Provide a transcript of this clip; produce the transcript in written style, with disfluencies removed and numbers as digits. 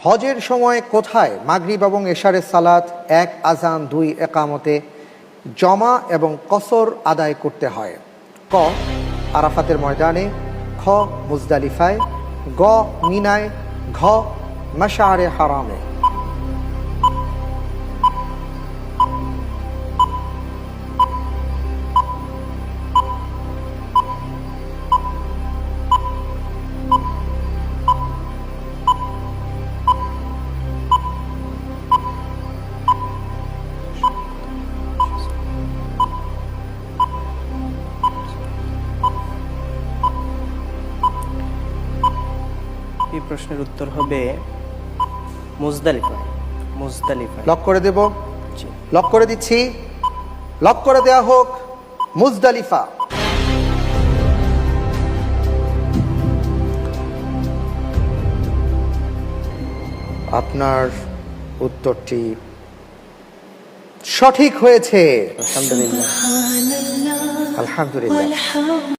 হজের সময় কোথায় মাগরিব এবং এশারের সালাত এক আজান দুই একামতে জমা এবং কসর আদায় করতে হয়? ক আরাফাতের ময়দানে, খ মুজদালিফায়, গ মিনায়, ঘ মাশআরে হারামে। এই প্রশ্নের উত্তর হবে মুজদালিফায়। মুজদালিফায় লক করে দেব, জি। লক করে দিচ্ছি, লক করে দেয়া হোক মুজদালিফা। আপনার উত্তরটি সঠিক হয়েছে, আলহামদুলিল্লাহ। আলহামদুলিল্লাহ।